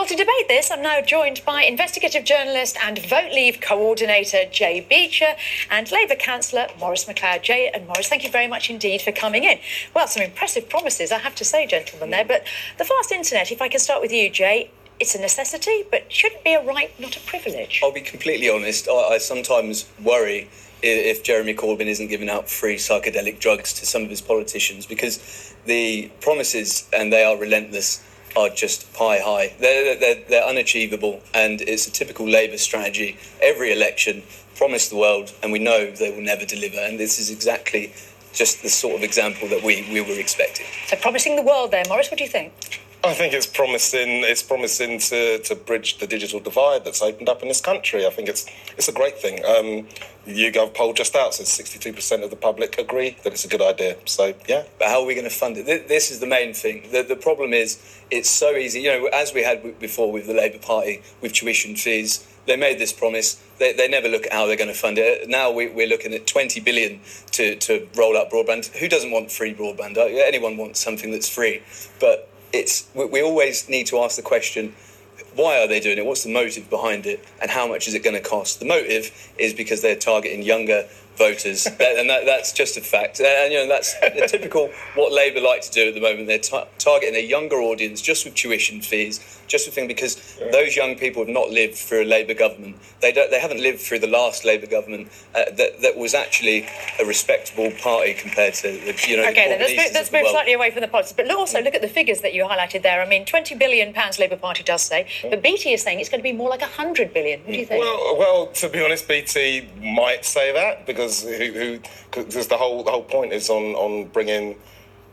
Well, to debate this, I'm now joined by investigative journalist and Vote Leave coordinator Jay Beecher and Labour councillor Maurice McLeod. Jay and Maurice, thank you very much indeed for coming in. Well, some impressive promises, I have to say, gentlemen, there. But the fast internet, if I can start with you, Jay, it's a necessity, but should it be a right, not a privilege? I'll be completely honest. I sometimes worry if Jeremy Corbyn isn't giving out free psychedelic drugs to some of his politicians, because the promises, and they are relentless, are just pie high. They're unachievable, and it's a typical Labour strategy. Every election, promise the world, and we know they will never deliver. And this is exactly just the sort of example that we were expecting. So promising the world there, Maurice, what do you think? I think it's promising. It's promising to bridge the digital divide that's opened up in this country. I think it's a great thing. The YouGov poll just out says 62% of the public agree that it's a good idea. So yeah. But how are we going to fund it? This is the main thing. The problem is it's so easy. You know, as we had before with the Labour Party with tuition fees, they made this promise. They never look at how they're going to fund it. Now we're looking at 20 billion to roll out broadband. Who doesn't want free broadband? Anyone wants something that's free, but we always need to ask the question, why are they doing it? What's the motive behind it? And how much is it going to cost? The motive is because they're targeting younger voters, and that's just a fact. And you know, that's the typical what Labour like to do at the moment. They're targeting a younger audience just with tuition fees, just with things, because those young people have not lived through a Labour government. They haven't lived through the last Labour government that was actually a respectable party compared to the Okay, then let's move slightly away from the politics, but also look at the figures that you highlighted there. I mean, £20 billion Labour Party does say, but BT is saying it's going to be more like 100 billion. What do you think? Well, to be honest, BT might say that because the whole point is on bringing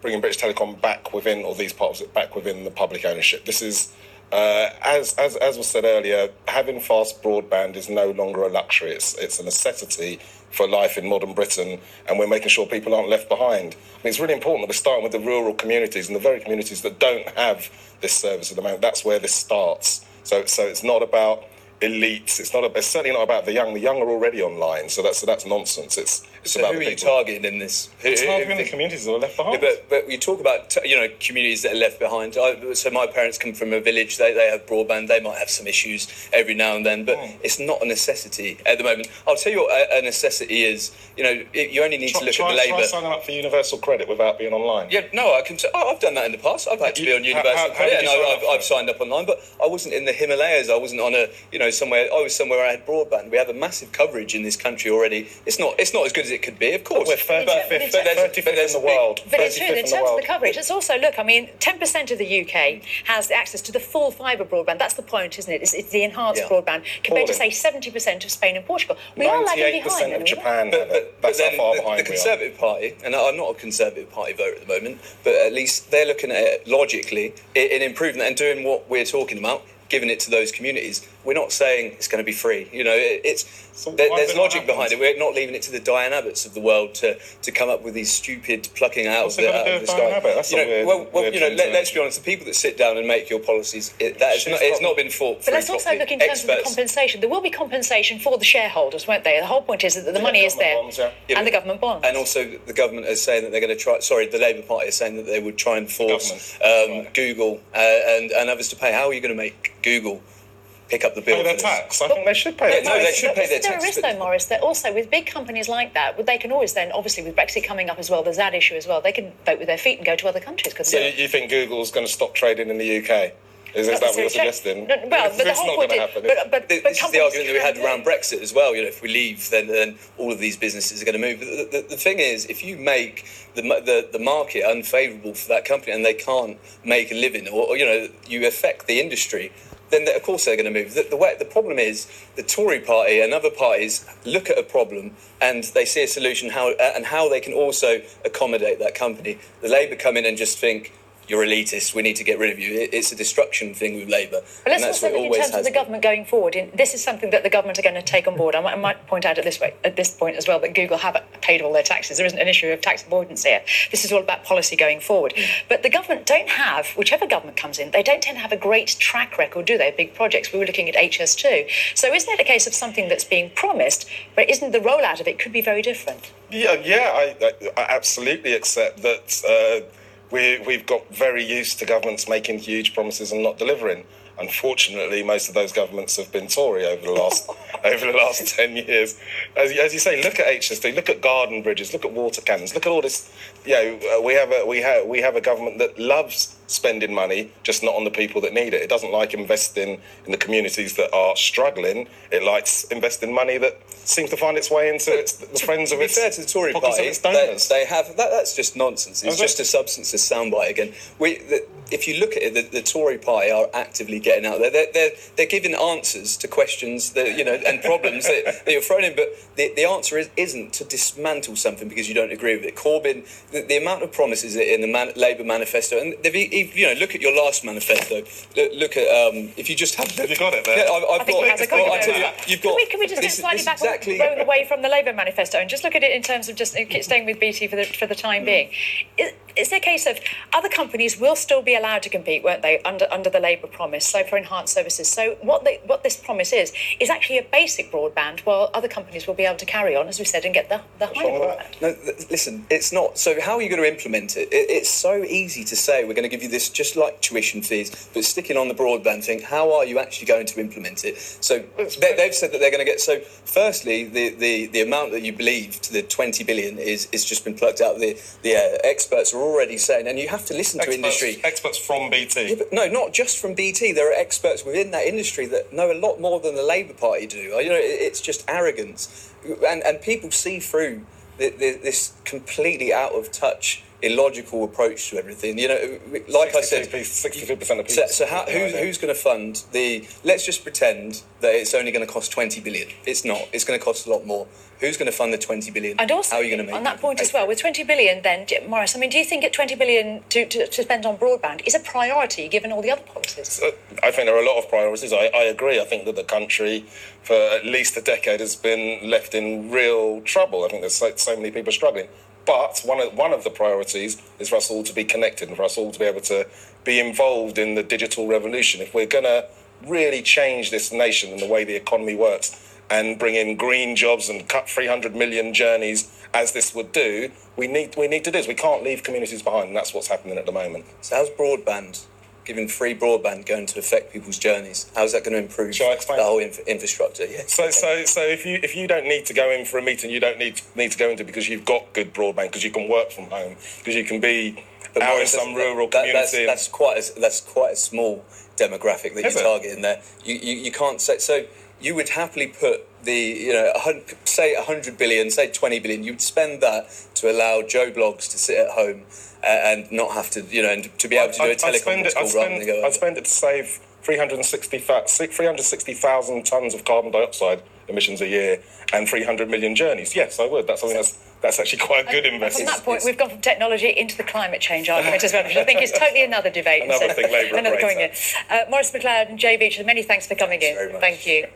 British Telecom back within, or these parts of it back within the public ownership. This is as was said earlier, having fast broadband is no longer a luxury. It's a necessity for life in modern Britain, and we're making sure people aren't left behind. I mean, it's really important that we're starting with the rural communities and the very communities that don't have this service at the moment. That's where this starts. So it's not about elites. It's certainly not about the young. The young are already online, so that's nonsense. It's about who the are you people. Targeting in this? Targeting the communities that are left behind. Yeah, but you talk about communities that are left behind. So my parents come from a village. They have broadband. They might have some issues every now and then, but it's not a necessity at the moment. I'll tell you what a necessity is. You only need to look at the Labour. Try signing up for universal credit without being online. Yeah, no, I can. I've done that in the past. I've had to be on universal credit, and I've signed up online. But I wasn't in the Himalayas. I wasn't on somewhere. I was somewhere where I had broadband. We have a massive coverage in this country already. It's not as good as it could be, of course. We're 35th in the world. But it's true, in terms of the coverage, it's also, look, I mean, 10% of the UK has access to the full fibre broadband. That's the point, isn't it? It's the enhanced broadband, compared to, say, 70% of Spain and Portugal. We are lagging behind. 98% of Japan have it. That's how far behind we are. The Conservative Party, and I'm not a Conservative Party voter at the moment, but at least they're looking at it logically in improving that and doing what we're talking about, giving it to those communities. We're not saying it's going to be free. There's logic behind it. We're not leaving it to the Diane Abbotts of the world to come up with these stupid plucking out of the sky. Let's be honest. The people that sit down and make your policies, it's not been fought. But let's also look in terms of the compensation. There will be compensation for the shareholders, won't there? The whole point is that the money is there, and the government bonds. And also, the government is saying that they're going to try. Sorry, the Labour Party is saying that they would try and force Google and others to pay. How are you going to make Google pick up the bill? Pay their tax. I think they should pay their tax. No, they should pay their tax. There is, though, Maurice, that also with big companies like that, they can always then, obviously with Brexit coming up as well, there's that issue as well, they can vote with their feet and go to other countries. So you think Google's going to stop trading in the UK? Is that what you're suggesting? Well, but the whole point is... But this is the argument that we had around Brexit as well. If we leave, then all of these businesses are going to move. But the thing is, if you make the market unfavourable for that company and they can't make a living, or you affect the industry, then of course they're going to move. The problem is the Tory party and other parties look at a problem and they see a solution how they can also accommodate that company. The Labour come in and just think, you're elitist, we need to get rid of you. It's a destruction thing with Labour. But let's also look in terms of the government going forward. This is something that the government are going to take on board. I might point out at this point as well that Google have paid all their taxes. There isn't an issue of tax avoidance here. This is all about policy going forward. But the government don't have, whichever government comes in, they don't tend to have a great track record, do they, of big projects? We were looking at HS2. So is that a case of something that's being promised, but isn't the rollout of it could be very different? I absolutely accept that. We've got very used to governments making huge promises and not delivering. Unfortunately, most of those governments have been Tory over the last 10 years. As you say, look at HSD, look at garden bridges, look at water cannons, look at all this. We have a government that loves spending money, just not on the people that need it. It doesn't like investing in the communities that are struggling. It likes investing money that seems to find its way into the friends of its. To be fair to the Tory party, they have that's just nonsense. It's just a substanceless soundbite again. If you look at it, the Tory party are actively getting out there. They're giving answers to questions that and problems that you're throwing in. But the answer isn't to dismantle something because you don't agree with it. Corbyn, the amount of promises in the Labour manifesto, and look at your last manifesto. Look at if you just have. Have you got it there? Yeah, I've got it. You've got. Can we just go slightly back away from the Labour manifesto and just look at it in terms of just staying with BT for the time being? Is there a case of other companies will still be allowed to compete, weren't they, under the Labour promise, so for enhanced services? So what this promise is actually a basic broadband, while other companies will be able to carry on, as we said, and get the higher broadband. No, listen, it's not. So how are you going to implement it? It's so easy to say we're going to give you this just like tuition fees, but sticking on the broadband thing, how are you actually going to implement it? So they've said that they're going to get. So firstly, the amount that you believe to the 20 billion is just been plucked out. The experts are already saying, and you have to listen to industry. Experts from BT. Yeah, but no, not just from BT. There are experts within that industry that know a lot more than the Labour Party do. It's just arrogance, and people see through this completely out of touch, illogical approach to everything. Like I said, 62% of people. So who's going to fund the? Let's just pretend that it's only going to cost 20 billion. It's not. It's going to cost a lot more. Who's going to fund the 20 billion? And also, how are you going to make on that point as well, with 20 billion, then Morris, do you think at 20 billion to spend on broadband is a priority given all the other policies? I think there are a lot of priorities. I agree. I think that the country, for at least a decade, has been left in real trouble. I think there's so many people struggling. But one of the priorities is for us all to be connected and for us all to be able to be involved in the digital revolution. If we're going to really change this nation and the way the economy works and bring in green jobs and cut 300 million journeys, as this would do, we need to do this. We can't leave communities behind, and that's what's happening at the moment. So how's broadband, giving free broadband, going to affect people's journeys? How's that going to improve the whole infrastructure? Yeah. So if you don't need to go in for a meeting, you don't need to go into because you've got good broadband, because you can work from home, because you can be out in some rural community. That's quite a small demographic that you're targeting there. You can't say so. You would happily put say 100 billion, say 20 billion. You'd spend that to allow Joe Bloggs to sit at home and not have to, and to be able to do a teleconference call rather than go. I'd spend it to save 360,000 tonnes of carbon dioxide emissions a year and 300 million journeys. Yes, I would. That's something that's actually quite a good investment. From that point, we've gone from technology into the climate change argument as well, which I think is totally another debate. Another thing Labour Morris McLeod and Jay Beach, many thanks for coming in. Thank you.